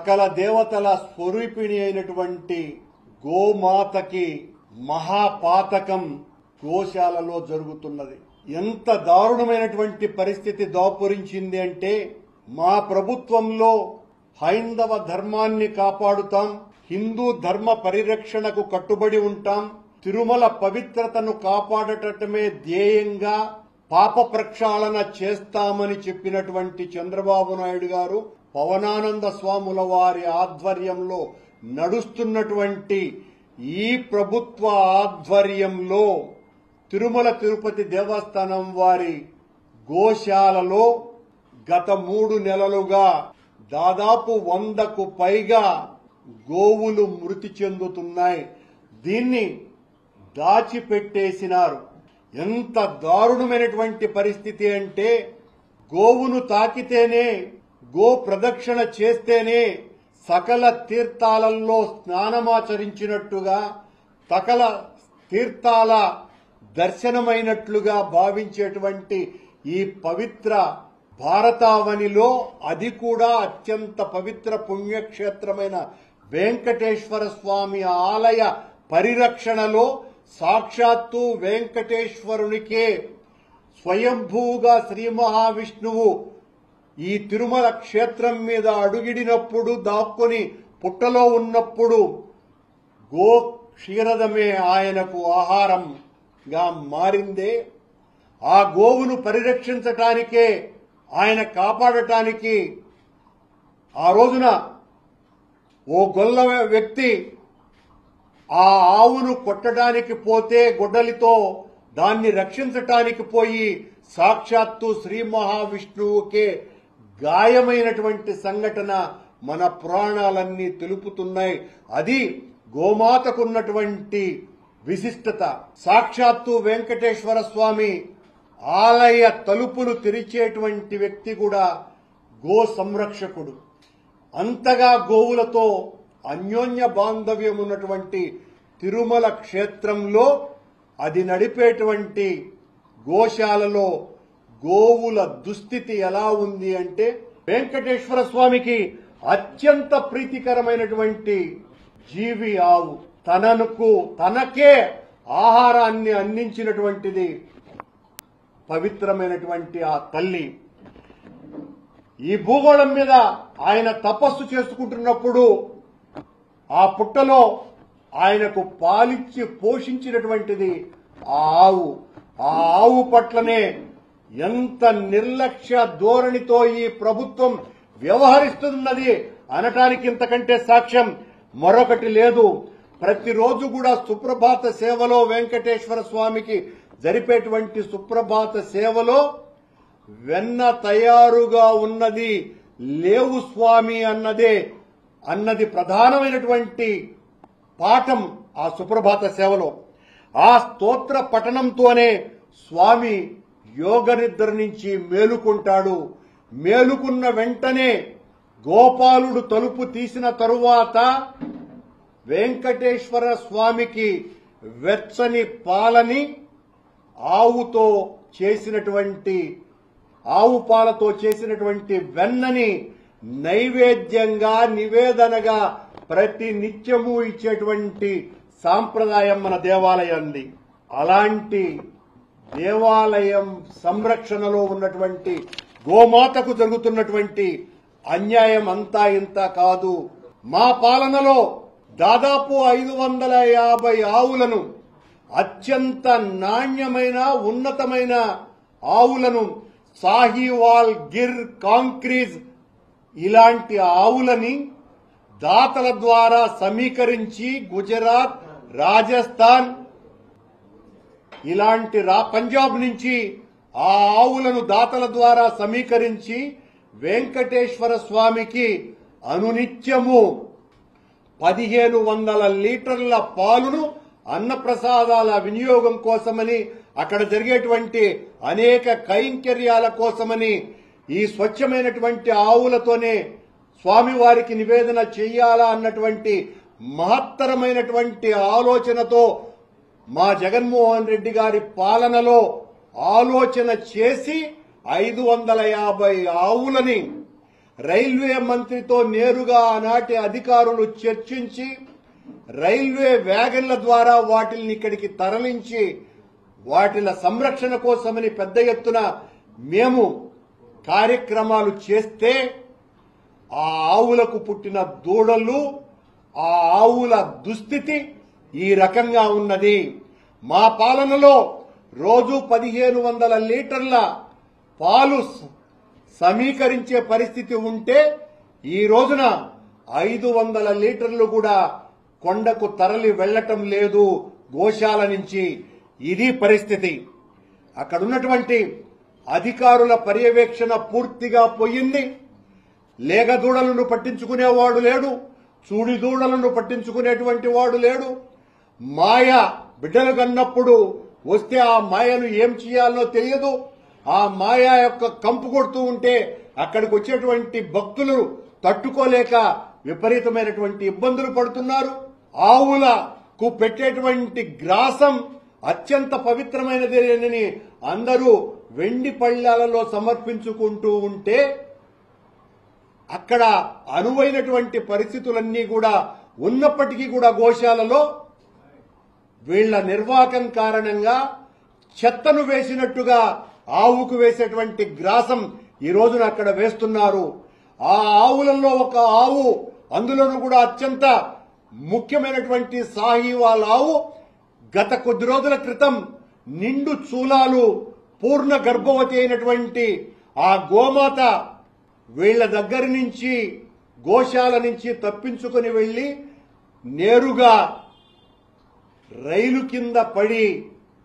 సకల దేవతల స్వరూపిణి అయినటువంటి గోమాతకి మహాపాతకం గోశాలలో జరుగుతున్నది. ఎంత దారుణమైనటువంటి పరిస్థితి దాపురించింది అంటే, మా ప్రభుత్వంలో హైందవ ధర్మాన్ని కాపాడుతాం, హిందూ ధర్మ పరిరక్షణకు కట్టుబడి ఉంటాం, తిరుమల పవిత్రతను కాపాడటమే ధ్యేయంగా పాప ప్రక్షాళన చేస్తామని చెప్పినటువంటి చంద్రబాబు నాయుడు గారు పవనానంద స్వాముల వారి ఆధ్వర్యంలో నడుస్తున్నటువంటి ఈ ప్రభుత్వ ఆధ్వర్యంలో తిరుమల తిరుపతి దేవస్థానం వారి గోశాలలో గత 3 నెలలుగా దాదాపు 100కు పైగా గోవులు మృతి చెందుతున్నాయి. దీన్ని దాచిపెట్టేసినారు. ఎంత దారుణమైనటువంటి పరిస్థితి అంటే, గోవును తాకితేనే, గో ప్రదక్షిణ చేస్తేనే సకల తీర్థాలలో స్నానమాచరించినట్టుగా, సకల తీర్థాల దర్శనమైనట్లుగా భావించేటువంటి ఈ పవిత్ర భారతావనిలో, అది కూడా అత్యంత పవిత్ర పుణ్యక్షేత్రమైన వెంకటేశ్వర స్వామి ఆలయ పరిరక్షణలో సాక్షాత్తు వెంకటేశ్వరునికే స్వయంభూగా శ్రీ మహావిష్ణువు ఈ తిరుమల క్షేత్రం మీద అడుగిడినప్పుడు, దాక్కుని పుట్టలో ఉన్నప్పుడు గో క్షీరదమే ఆయనకు ఆహారంగా మారిందే. ఆ గోవును పరిరక్షించటానికే, ఆయన కాపాడటానికి ఆ రోజున ఓ గొల్ల వ్యక్తి ఆ ఆవును కొట్టడానికి పోతే గొడ్డలితో దాన్ని రక్షించటానికి పోయి సాక్షాత్తు శ్రీ మహావిష్ణువుకే గాయమైనటువంటి సంఘటన మన పురాణాలన్నీ తెలుపుతున్నాయి. అది గోమాతకున్నటువంటి విశిష్టత. సాక్షాత్తు వెంకటేశ్వర స్వామి ఆలయ తలుపులు తెరిచేటువంటి వ్యక్తి కూడా గో సంరక్షకుడు. అంతగా గోవులతో అన్యోన్య బాంధవ్యం ఉన్నటువంటి తిరుమల క్షేత్రంలో, అది నడిపేటువంటి గోశాలలో గోవుల దుస్థితి ఎలా ఉంది అంటే, వెంకటేశ్వర స్వామికి అత్యంత ప్రీతికరమైనటువంటి జీవి ఆవు. తనకే ఆహారాన్ని అందించినటువంటిది పవిత్రమైనటువంటి ఆ తల్లి. ఈ భూగోళం మీద ఆయన తపస్సు చేసుకుంటున్నప్పుడు ఆ పుట్టలో ఆయనకు పాలిచ్చి పోషించినటువంటిది ఆ ఆవు. ఆ ఆవు పట్లనే ఎంత నిర్లక్ష్య ధోరణితో ఈ ప్రభుత్వం వ్యవహరిస్తున్నది అనటానికి ఇంతకంటే సాక్ష్యం మరొకటి లేదు. ప్రతిరోజు కూడా సుప్రభాత సేవలో, వెంకటేశ్వర స్వామికి జరిపేటువంటి సుప్రభాత సేవలో వెన్న తయారుగా ఉన్నది లేవు స్వామి అన్నది ప్రధానమైనటువంటి పాఠం ఆ సుప్రభాత సేవలో. ఆ స్తోత్ర పఠనంతోనే స్వామి యోగ నిద్ర నుంచి మేలుకుంటాడు. మేలుకున్న వెంటనే గోపాలుడు తలుపు తీసిన తరువాత వెంకటేశ్వర స్వామికి వెచ్చని పాలని ఆవు పాలతో చేసినటువంటి వెన్నని నైవేద్యంగా, నివేదనగా ప్రతి నిత్యము ఇచ్చేటువంటి సాంప్రదాయం మన దేవాలయంది. అలాంటి దేవాలయం సంరక్షణలో ఉన్నటువంటి గోమాతకు జరుగుతున్నటువంటి అన్యాయం అంతా ఇంత కాదు. మా పాలనలో దాదాపు 550 ఆవులను, అత్యంత నాణ్యమైన ఉన్నతమైన ఆవులను, సాహివాల్, గిర్, కాంక్రీజ్ ఇలాంటి ఆవులని దాతల ద్వారా సమీకరించి గుజరాత్, రాజస్థాన్ ఇలాంటి పంజాబ్ నుంచి ఆ ఆవులను దాతల ద్వారా సమీకరించి వెంకటేశ్వర స్వామికి అనునిత్యము 1500 లీటర్ల పాలును అన్నప్రసాదాల వినియోగం కోసమని, అక్కడ జరిగేటువంటి అనేక కైంకర్యాల కోసమని ఈ స్వచ్ఛమైనటువంటి ఆవులతోనే స్వామివారికి నివేదన చెయ్యాలా అన్నటువంటి మహత్తరమైనటువంటి ఆలోచనతో మా జగన్మోహన్ రెడ్డి గారి పాలనలో ఆలోచన చేసి 550 ఆవులని రైల్వే మంత్రితో నేరుగా ఆనాటి అధికారులు చర్చించి రైల్వే వ్యాగన్ల ద్వారా వాటిని ఇక్కడికి తరలించి వాటిల సంరక్షణ కోసమని పెద్ద ఎత్తున మేము కార్యక్రమాలు చేస్తే ఆ ఆవులకు పుట్టిన దూడలు, ఆ ఆవుల దుస్థితి ఈ రకంగా ఉన్నది. మా పాలనలో రోజు 1500 లీటర్ల పాలు సమీకరించే పరిస్థితి ఉంటే ఈ రోజున 500 లీటర్లు కూడా కొండకు తరలి వెళ్లటం లేదు గోశాల నుంచి. ఇది పరిస్థితి. అక్కడ ఉన్నటువంటి అధికారుల పర్యవేక్షణ పూర్తిగా పోయింది. లేగదూడలను పట్టించుకునేవాడు లేడు, చూడి దూడలను పట్టించుకునేటువంటి వాడు లేడు. మాయ బిడ్డలు కన్నప్పుడు వస్తే ఆ మాయను ఏం చేయాలో తెలియదు. ఆ మాయ యొక్క కంపు కొడుతూ ఉంటే అక్కడికి వచ్చేటువంటి భక్తులు తట్టుకోలేక విపరీతమైనటువంటి ఇబ్బందులు పడుతున్నారు. ఆవులకు పెట్టేటువంటి గ్రాసం అత్యంత పవిత్రమైనదేనని అందరూ వెండి పళ్ళాలలో సమర్పించుకుంటూ ఉంటే అక్కడ అనువైనటువంటి పరిస్థితులన్నీ కూడా ఉన్నప్పటికీ కూడా గోశాలలో వీళ్ల నిర్వాహకం కారణంగా చెత్తను వేసినట్టుగా ఆవుకు వేసేటువంటి గ్రాసం ఈ రోజున అక్కడ వేస్తున్నారు. ఆ ఆవులలో ఒక ఆవు, అందులోనూ కూడా అత్యంత ముఖ్యమైనటువంటి సాహివాల్ ఆవు గత కొద్ది రోజుల క్రితం నిండు చూలాలు పూర్ణ గర్భవతి అయినటువంటి ఆ గోమాత వీళ్ల దగ్గర నుంచి గోశాల నుంచి తప్పించుకుని వెళ్లి నేరుగా రైలు కింద పడి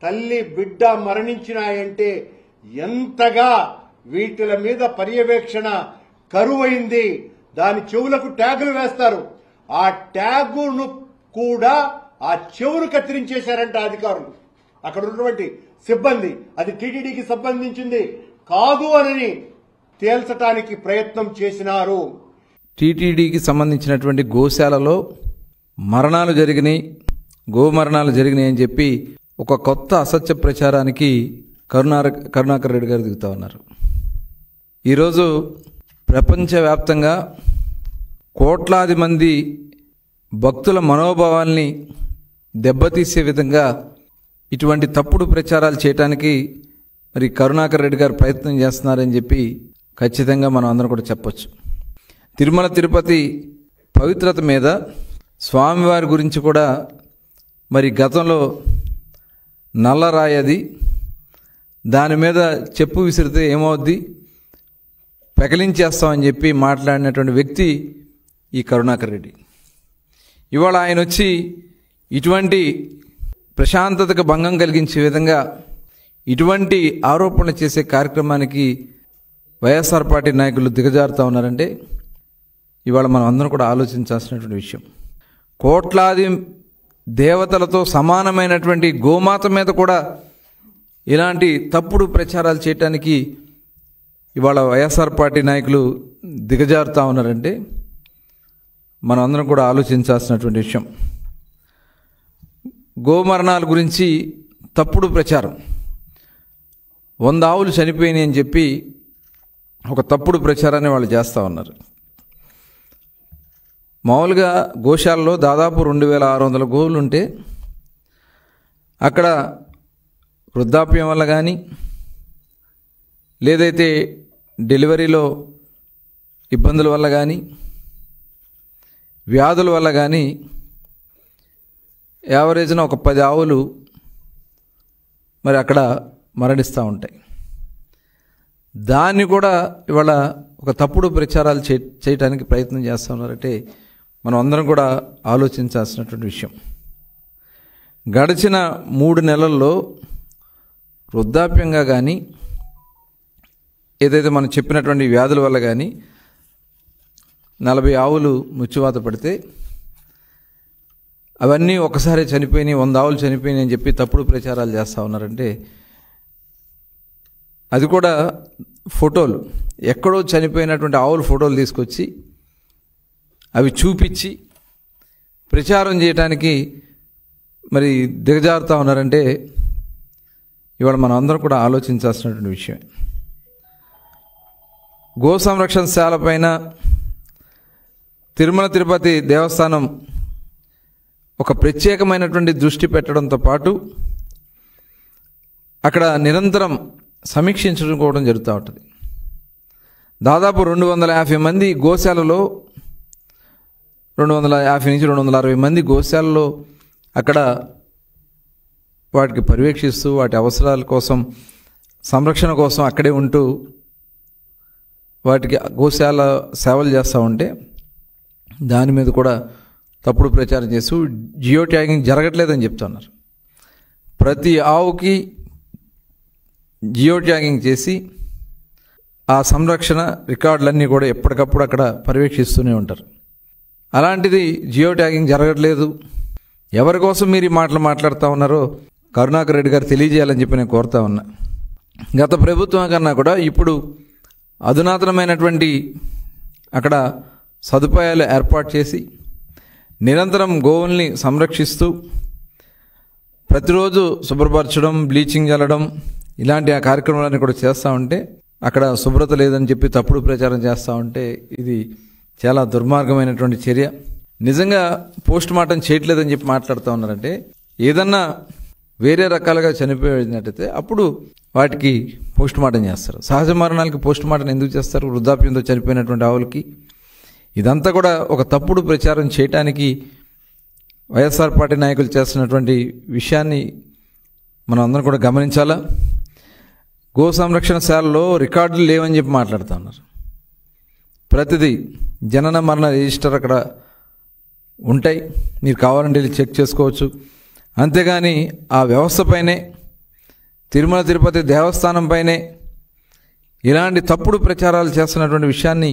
తల్లి బిడ్డ మరణించినాయంటే ఎంతగా వీటిల మీద పర్యవేక్షణ కరువైంది. దాని చెవులకు ట్యాగులు వేస్తారు. ఆ ట్యాగును కూడా ఆ చెవును కత్తిరించేశారంట అధికారులు. అక్కడ ఉన్నటువంటి సిబ్బంది అది టీటీడీకి సంబంధించింది కాదు అని తేల్చడానికి ప్రయత్నం చేసినారు. టీటీడీకి సంబంధించినటువంటి గోశాలలో మరణాలు జరిగినాయి, గోమరణాలు జరిగినాయి అని చెప్పి ఒక కొత్త అసత్య ప్రచారానికి కరుణాకర్ రెడ్డి గారు దిగుతా ఉన్నారు. ఈరోజు ప్రపంచవ్యాప్తంగా కోట్లాది మంది భక్తుల మనోభావాల్ని దెబ్బతీసే విధంగా ఇటువంటి తప్పుడు ప్రచారాలు చేయడానికి మరి కరుణాకర్ రెడ్డి గారు ప్రయత్నం చేస్తున్నారని చెప్పి ఖచ్చితంగా మనం అందరం కూడా చెప్పొచ్చు. తిరుమల తిరుపతి పవిత్రత మీద స్వామివారి గురించి కూడా మరి గతంలో నల్లరాయి అది, దాని మీద చెప్పు విసిరితే ఏమవుద్ది, పెకలించేస్తామని చెప్పి మాట్లాడినటువంటి వ్యక్తి ఈ కరుణాకర్ రెడ్డి. ఇవాళ ఆయన వచ్చి ఇటువంటి ప్రశాంతతకు భంగం కలిగించే విధంగా ఇటువంటి ఆరోపణలు చేసే కార్యక్రమానికి వైఎస్ఆర్ పార్టీ నాయకులు దిగజారుతూ ఉన్నారంటే ఇవాళ మనం అందరం కూడా ఆలోచించాల్సినటువంటి విషయం. కోట్లాది దేవతలతో సమానమైనటువంటి గోమాత మీద కూడా ఇలాంటి తప్పుడు ప్రచారాలు చేయటానికి ఇవాళ వైఎస్ఆర్ పార్టీ నాయకులు దిగజారుతూ ఉన్నారంటే మనం అందరం కూడా ఆలోచించాల్సినటువంటి విషయం. గోమరణాల గురించి తప్పుడు ప్రచారం, 100 ఆవులు చనిపోయినాయి అని చెప్పి ఒక తప్పుడు ప్రచారాన్ని వాళ్ళు చేస్తూ ఉన్నారు. మామూలుగా గోశాలలో దాదాపు 2600 గోవులు ఉంటే అక్కడ వృద్ధాప్యం వల్ల కానీ లేదైతే డెలివరీలో ఇబ్బందుల వల్ల కానీ వ్యాధుల వల్ల కానీ యావరేజ్న ఒక 10 ఆవులు మరి అక్కడ మరణిస్తూ ఉంటాయి. దాన్ని కూడా ఇవాళ ఒక తప్పుడు ప్రచారాలు చేయడానికి ప్రయత్నం చేస్తూ ఉన్నారంటే మనం అందరం కూడా ఆలోచించాల్సినటువంటి విషయం. గడిచిన 3 నెలల్లో వృద్ధాప్యంగా కానీ ఏదైతే మనం చెప్పినటువంటి వ్యాధుల వల్ల కానీ 40 ఆవులు మృత్యువాత పడితే అవన్నీ ఒకసారి చనిపోయినాయి, 100 ఆవులు చనిపోయినాయి అని చెప్పి తప్పుడు ప్రచారాలు చేస్తూ ఉన్నారంటే అది కూడా ఫోటోలు, ఎక్కడో చనిపోయినటువంటి ఆవుల ఫోటోలు తీసుకొచ్చి అవి చూపించి ప్రచారం చేయడానికి మరి దిగజారుతూ ఉన్నారంటే ఇవాళ మనం అందరం కూడా ఆలోచించాల్సినటువంటి విషయం. గో సంరక్షణశాల పైన తిరుమల తిరుపతి దేవస్థానం ఒక ప్రత్యేకమైనటువంటి దృష్టి పెట్టడంతో పాటు అక్కడ నిరంతరం సమీక్షించుకోవడం జరుగుతూ ఉంటుంది. దాదాపు 250 మంది గోశాలలో 250 నుంచి 260 మంది గోశాలలో అక్కడ వాటికి పర్యవేక్షిస్తూ వాటి అవసరాల కోసం సంరక్షణ కోసం అక్కడే ఉంటూ వాటికి గోశాల సేవలు చేస్తూ ఉంటే దాని మీద కూడా తప్పుడు ప్రచారం చేస్తూ జియో ట్యాగింగ్ జరగట్లేదని చెప్తున్నారు. ప్రతి ఆవుకి జియో ట్యాగింగ్ చేసి ఆ సంరక్షణ రికార్డులన్నీ కూడా ఎప్పటికప్పుడు అక్కడ పర్యవేక్షిస్తూనే ఉంటారు. అలాంటిది జియో ట్యాగింగ్ జరగట్లేదు. ఎవరి కోసం మీరు ఈ మాటలు మాట్లాడుతూ ఉన్నారో కరుణాకర్ రెడ్డి గారు తెలియజేయాలని చెప్పి నేను కోరుతా ఉన్నా. గత ప్రభుత్వం కన్నా కూడా ఇప్పుడు అధునాతనమైనటువంటి అక్కడ సదుపాయాలు ఏర్పాటు చేసి నిరంతరం గోవుల్ని సంరక్షిస్తూ ప్రతిరోజు శుభ్రపరచడం, బ్లీచింగ్ చల్లడం ఇలాంటి ఆ కార్యక్రమాలన్నీ కూడా చేస్తూ ఉంటే అక్కడ శుభ్రత లేదని చెప్పి తప్పుడు ప్రచారం చేస్తూ ఉంటే ఇది చాలా దుర్మార్గమైనటువంటి చర్య. నిజంగా పోస్ట్ మార్టం చేయట్లేదని చెప్పి మాట్లాడుతూ ఉన్నారంటే ఏదన్నా వేరే రకాలుగా చనిపోయినట్టయితే అప్పుడు వాటికి పోస్ట్ మార్టం చేస్తారు. సహజ మరణాలకి పోస్ట్ మార్టం ఎందుకు చేస్తారు? వృద్ధాప్యంతో చనిపోయినటువంటి ఆవులకి. ఇదంతా కూడా ఒక తప్పుడు ప్రచారం చేయటానికి వైఎస్ఆర్ పార్టీ నాయకులు చేస్తున్నటువంటి విషయాన్ని మనం అందరం కూడా గమనించాలా. గో సంరక్షణశాలలో రికార్డులు లేవని చెప్పి మాట్లాడుతూ ఉన్నారు. ప్రతిదీ జనన మరణ రిజిస్టర్ అక్కడ ఉంటాయి, మీరు కావాలంటే వెళ్ళి చెక్ చేసుకోవచ్చు. అంతేగాని ఆ వ్యవస్థపైనే తిరుమల తిరుపతి దేవస్థానం పైనే ఇలాంటి తప్పుడు ప్రచారాలు చేస్తున్నటువంటి విషయాన్ని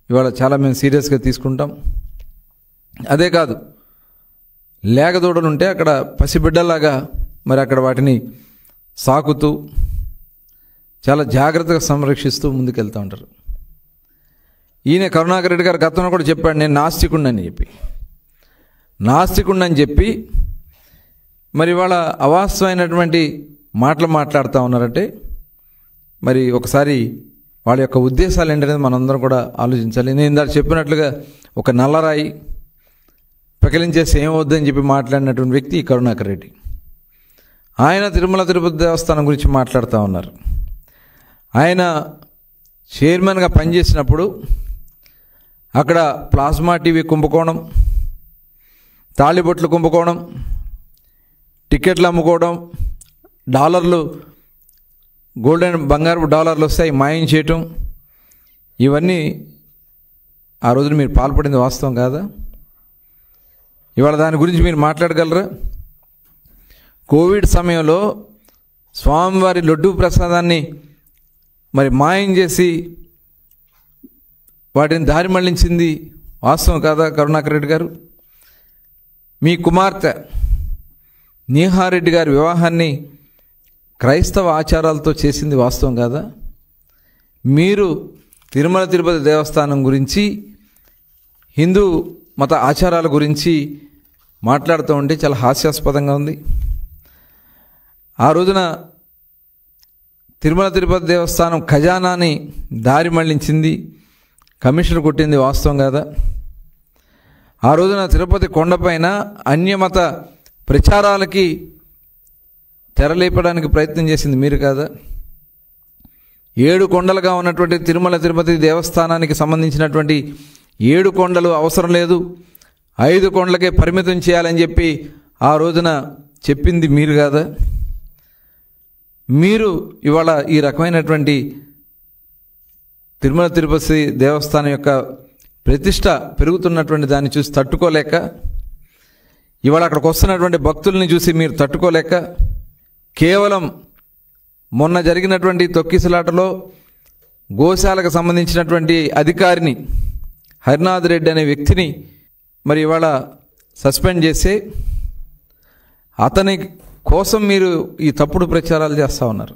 ఇవాళ చాలా మేము సీరియస్గా తీసుకుంటాం. అదే కాదు, లేగదూడలు ఉంటే అక్కడ పసిబిడ్డలాగా మరి అక్కడ వాటిని సాకుతూ చాలా జాగ్రత్తగా సంరక్షిస్తూ ముందుకెళ్తూ ఉంటారు. ఈయన కరుణాకర్ రెడ్డి గారు గతంలో కూడా చెప్పాడు, నేను నాస్తికుడిని చెప్పి మరి వాళ్ళ అవాస్తవమైనటువంటి మాటలు మాట్లాడుతూ ఉన్నారంటే మరి ఒకసారి వాళ్ళ యొక్క ఉద్దేశాలు ఏంటనేది మనందరం కూడా ఆలోచించాలి. నేను ఇందాక చెప్పినట్లుగా ఒక నల్లరాయి పకిలించేసి ఏమవుద్దని చెప్పి మాట్లాడినటువంటి వ్యక్తి కరుణాకర్ రెడ్డి. ఆయన తిరుమల తిరుపతి దేవస్థానం గురించి మాట్లాడుతూ ఉన్నారు. ఆయన చైర్మన్గా పనిచేసినప్పుడు అక్కడ ప్లాస్మా టీవీ కుంభకోణం, తాళిబొట్లు కుంభకోణం, టికెట్లు అమ్ముకోవడం, డాలర్లు గోల్డెన్ బంగారు డాలర్లు వస్తాయి మాయం చేయటం, ఇవన్నీ ఆ రోజున మీరు పాల్పడింది వాస్తవం కాదా? ఇవాళ దాని గురించి మీరు మాట్లాడగలరా? కోవిడ్ సమయంలో స్వామివారి లడ్డూ ప్రసాదాన్ని మరి మాయం చేసి వాటిని దారి మళ్లించింది వాస్తవం కాదా కరుణాకర్ రెడ్డి గారు? మీ కుమార్తె నీహారెడ్డి గారి వివాహాన్ని క్రైస్తవ ఆచారాలతో చేసింది వాస్తవం కాదా? మీరు తిరుమల తిరుపతి దేవస్థానం గురించి, హిందూ మత ఆచారాల గురించి మాట్లాడుతూ ఉంటే చాలా హాస్యాస్పదంగా ఉంది. ఆ రోజున తిరుమల తిరుపతి దేవస్థానం ఖజానాని దారి మళ్లించింది, కమిషనర్ కొట్టింది వాస్తవం కాదా? ఆ రోజున తిరుపతి కొండపైన అన్యమత ప్రచారాలకి తెరలేపడానికి ప్రయత్నం చేసింది మీరు కాదా? 7 కొండలుగా ఉన్నటువంటి తిరుమల తిరుపతి దేవస్థానానికి సంబంధించినటువంటి 7 కొండలు అవసరం లేదు, 5 కొండలకే పరిమితం చేయాలని చెప్పి ఆ రోజున చెప్పింది మీరు కాదా? మీరు ఇవాళ ఈ రకమైనటువంటి తిరుమల తిరుపతి దేవస్థానం యొక్క ప్రతిష్ట పెరుగుతున్నటువంటి దాన్ని చూసి తట్టుకోలేక, ఇవాళ అక్కడికి వస్తున్నటువంటి భక్తుల్ని చూసి మీరు తట్టుకోలేక, కేవలం మొన్న జరిగినటువంటి తొక్కిసలాటలో గోశాలకు సంబంధించినటువంటి అధికారిని హరినాథ్ రెడ్డి అనే వ్యక్తిని మరి ఇవాళ సస్పెండ్ చేసి అతని కోసం మీరు ఈ తప్పుడు ప్రచారాలు చేస్తూ ఉన్నారు.